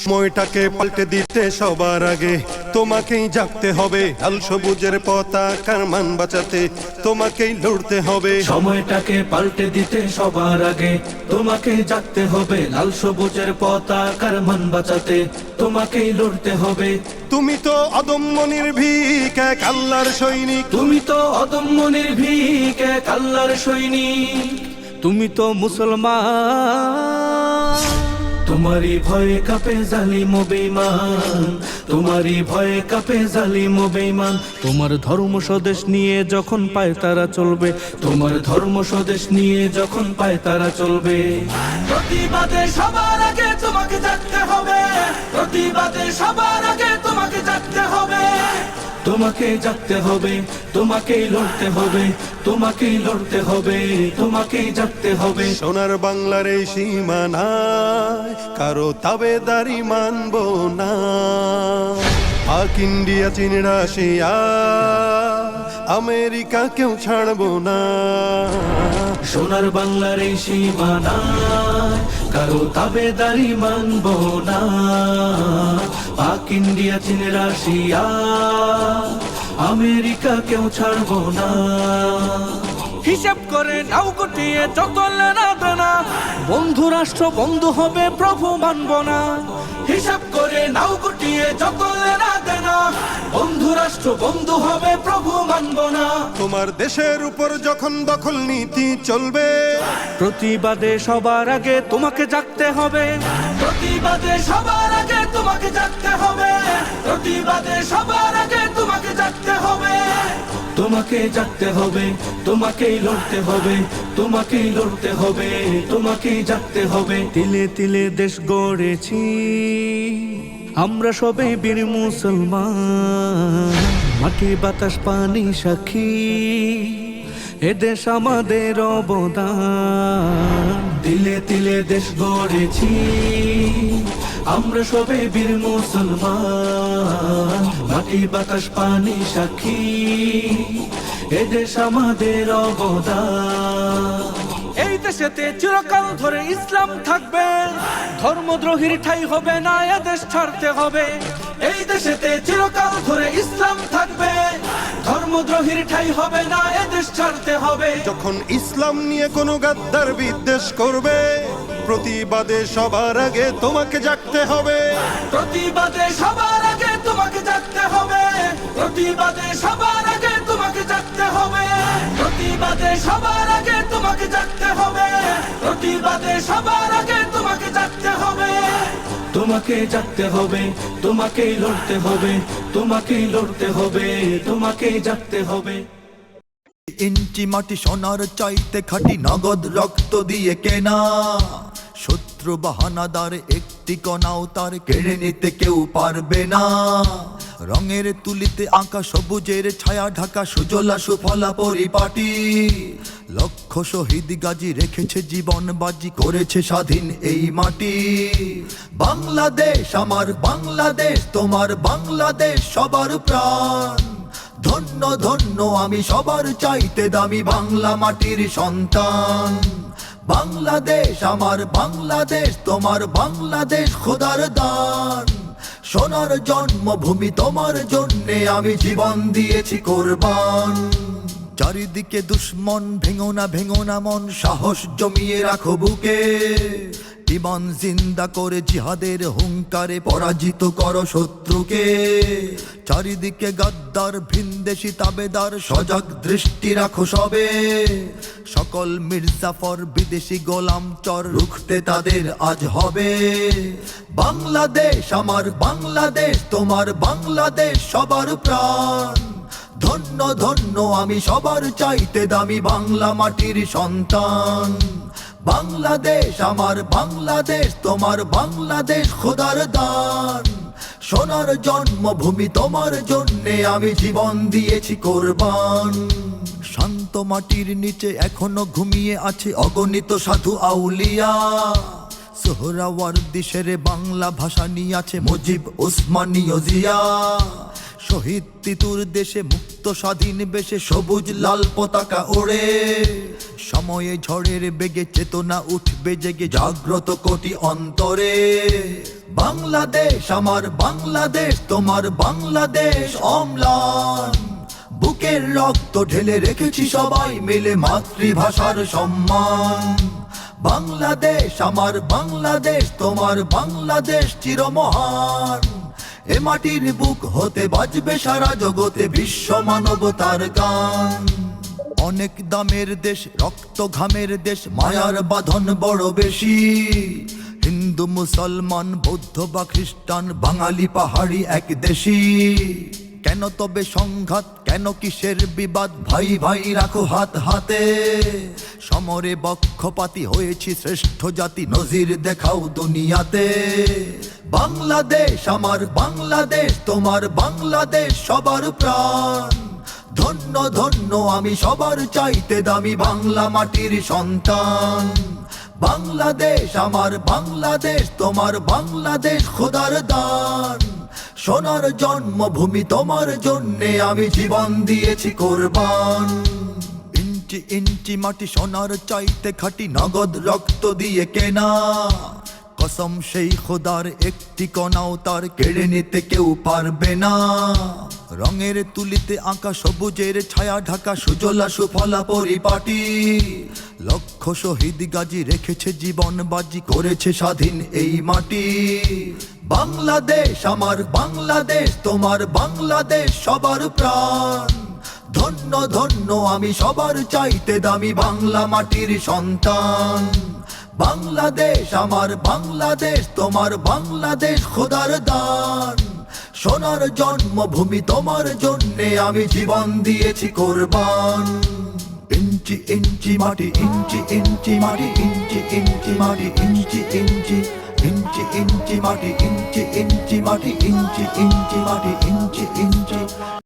সময়টাকে পাল্টে দিতে সবার আগে তোমাকেই জাগতে হবে, লাল সবুজের পতাকার মান বাঁচাতে তোমাকেই লড়তে হবে। সময়টাকে পাল্টে দিতে সবার আগে তোমাকে জাগতে হবে, লাল সবুজের পতাকার মান বাঁচাতে তোমাকেই লড়তে হবে। তুমি তো অদম্য নির্ভীক এক আল্লাহর সৈনিক, তুমি তো অদম্য নির্ভীক এক আল্লাহর সৈনিক, তুমি তো মুসলমান। তোমারই ভয়ে কাঁপে জালিম ও বেঈমান, তোমারই ভয়ে কাঁপে জালিম ও বেঈমান। তোমার ধর্ম স্বদেশ নিয়ে যখন পায় তারা চলবে, তোমার ধর্ম স্বদেশ নিয়ে যখন পায় তারা চলবে। প্রতিবাদে সবার আগে তোমাকে জাগতে হবে, প্রতিবাদে সবার আগে তোমাকে জাগতে হবে, তোমাকে জাগতে হবে, তোমাকেই লড়তে হবে, তোমাকেই লড়তে হবে, তোমাকেই জাগতে হবে। সোনার বাংলার এই সীমানায় কারো তাবেদারি মানব না। পাক ইন্ডিয়া চীন রাশিয়া আমেরিকা কেউ ছাড়বো না। সোনার বাংলার এই সীমানায় কারো তাবেদারি মানব না। পাক ইন্ডিয়া চীন রাশিয়া আমেরিকা কেউ ছাড়বো না। হিসাব করে নাও গুটিয়ে যত লেনা দেনা, বন্ধু রাষ্ট্র বন্ধু হবে প্রভু মানব না। হিসাব করে নাও গুটিয়ে যত লেনা দেনা, বন্ধু রাষ্ট্র বন্ধু হবে প্রভু মানব না। তোমার দেশের উপর যখন দখল নীতি চলবে, প্রতিবাদে সবার আগে তোমাকে জাগতে হবে, প্রতিবাদে সবার আগে তোমাকে জাগতে হবে, প্রতিবাদে সবার আগে তোমাকে জাগতে হবে, তোমাকে জাগতে হবে, তোমাকেই লড়তে হবে, তোমাকেই লড়তে হবে, তোমাকেই জাগতে হবে। তিলে তিলে দেশ গড়েছি আমরা সবে বীর মুসলমান, মাটি বাতাস পানি সাক্ষী এদেশ আমাদের অবদান। তিলে তিলে দেশ গড়েছি আমরা সবে বীর মুসলমান, মাটি বাতাস পানি সাক্ষী এদেশ আমাদের অবদান। এই দেশেতে চিরকাল ধরে ইসলাম থাকবে, ধর্মদ্রোহীর ঠাঁই হবে না, এদেশ ছাড়তে হবে। এই দেশেতে চিরকাল ধরে ইসলাম থাকবে, ধর্মদ্রোহীর ঠাঁই হবে না, এদেশ ছাড়তে হবে। যখন ইসলাম নিয়ে কোনো গাদ্দার বিদ্বেষ করবে, প্রতিবাদে সবার আগে তোমাকে জাগতে হবে, প্রতিবাদে সবার আগে তোমাকে জাগতে হবে, প্রতিবাদে সবার আগে তোমাকে জাগতে হবে, প্রতিবাদে সবার আগে তোমাকে জাগতে হবে, প্রতিবাদে সবার আগে তোমাকে জাগতে হবে, তোমাকে জাগতে হবে, তোমাকেই লড়তে হবে, তোমাকেই লড়তে হবে, তোমাকেই জাগতে হবে। ইঞ্চি মাটি সোনার চাইতে খাঁটি, নগদ রক্ত দিয়ে কেনা। শত্রু বাহানাদার একটি কণাও তার কেড়ে নিতে কেউ পারবে না। রঙের তুলিতে আঁকা সবুজের ছায়া ঢাকা সুজলা সুফলা পরিপাটি। লক্ষ শহীদ গাজী রেখেছে জীবন বাজি, করেছে স্বাধীন এই মাটি। বাংলাদেশ আমার বাংলাদেশ, তোমার বাংলাদেশ সবার প্রাণ। ধন্য ধন্য আমি সবার চাইতে দামি বাংলা মাটির সন্তান। বাংলাদেশ আমার বাংলাদেশ, তোমার বাংলাদেশ খোদার দান। সোনার জন্মভূমি তোমার জন্যে আমি জীবন দিয়েছি কোরবান। চারিদিকে দুশ্মন ভেঙো না মন, সাহস জমিয়ে রাখো বুকে। ইমান জিন্দা করে জিহাদের হুঙ্কারে পরাজিত করো শত্রুকে। চারিদিকে গাদ্দার ভিনদেশি তাবেদার, সজাগ দৃষ্টি রাখো সবে। সকল মির্জাফর বিদেশি গোলাম চর, রুখতে তাদের আজ হবে। বাংলাদেশ আমার বাংলাদেশ, তোমার বাংলাদেশ সবার প্রাণ। ধন্য ধন্য আমি সবার চাইতে দামি বাংলা মাটির সন্তান। বাংলাদেশ আমার বাংলাদেশ, তোমার বাংলাদেশ খোদার দান। সোনার জন্মভূমি তোমার জন্যে আমি জীবন দিয়েছি কোরবান। শান্ত মাটির নিচে এখনো ঘুমিয়ে আছে অগণিত সাধু আউলিয়া। সোহরাওয়ার্দী শেরে বাংলা ভাষা নিয়ে আছে মুজিব, ওসমানী, জিয়া। শহীদ তিতুর দেশে মুক্ত স্বাধীন বেশে সবুজ লাল পতাকা ওড়ে, সময়ে ঝড়ের বেগে চেতনা উঠবে জেগে জাগ্রত কোটি অন্তরে। বাংলাদেশ আমার বাংলাদেশ, তোমার বাংলাদেশ অম্লান, বুকের রক্ত ঢেলে রেখেছি সবাই মিলে মাতৃভাষার সম্মান। বাংলাদেশ আমার বাংলাদেশ, তোমার বাংলাদেশ চিরমহান, এ মাটির বুক হতে বাজবে সারা জগতে বিশ্ব মানবতার গান। অনেক দামের দেশ, রক্ত ঘামের দেশ, মায়ার বাঁধন বড় বেশি, হিন্দু মুসলমান বৌদ্ধ বা খ্রিস্টান বাঙালি পাহাড়ি এক দেশি। কেন তবে সংঘাত, কেন কিসের বিবাদ, ভাই ভাই রাখো হাত হাতে, সমরে বক্ষপাতী হয়েছি শ্রেষ্ঠ জাতি, নজির দেখাও দুনিয়াতে। বাংলাদেশ আমার বাংলাদেশ, তোমার বাংলাদেশ সবার প্রাণ, ধন্য ধন্য আমি সবার চাইতে দামি বাংলা মাটির সন্তান। বাংলাদেশ আমার বাংলাদেশ, তোমার বাংলাদেশ খোদার দান, সোনার জন্মভূমি তোমার জন্যে আমি জীবন দিয়েছি কোরবান। ইঞ্চি ইঞ্চি মাটি সোনার চাইতে খাঁটি, নগদ রক্ত দিয়ে কেনা, কসম সেই খোদার একটি কণাও তার কেড়ে নিতে কেউ পারবে না। রঙের তুলিতে আঁকা সবুজের ছায়া ঢাকা সুজলা সুফলা পরিপাটি, লক্ষ শহীদ গাজী রেখেছে জীবন বাজি, করেছে স্বাধীন এই মাটি। বাংলাদেশ আমার বাংলাদেশ, তোমার বাংলাদেশ সবার প্রাণ, ধন্য ধন্য আমি সবার চাইতে দামি বাংলা মাটির সন্তান। বাংলাদেশ আমার বাংলাদেশ, তোমার বাংলাদেশ খোদার দান, সোনার জন্মভূমি তোমার জন্যে আমি জীবন দিয়েছি কোরবান। ইঞ্চি ইঞ্চি মাটি, ইঞ্চি ইঞ্চি মাটি, ইঞ্চি ইঞ্চি মাটি, ইঞ্চি ইঞ্চি ইঞ্চি ইঞ্চি মাটি, ইঞ্চি ইঞ্চি মাটি, ইঞ্চি ইঞ্চি মাটি, ইঞ্চি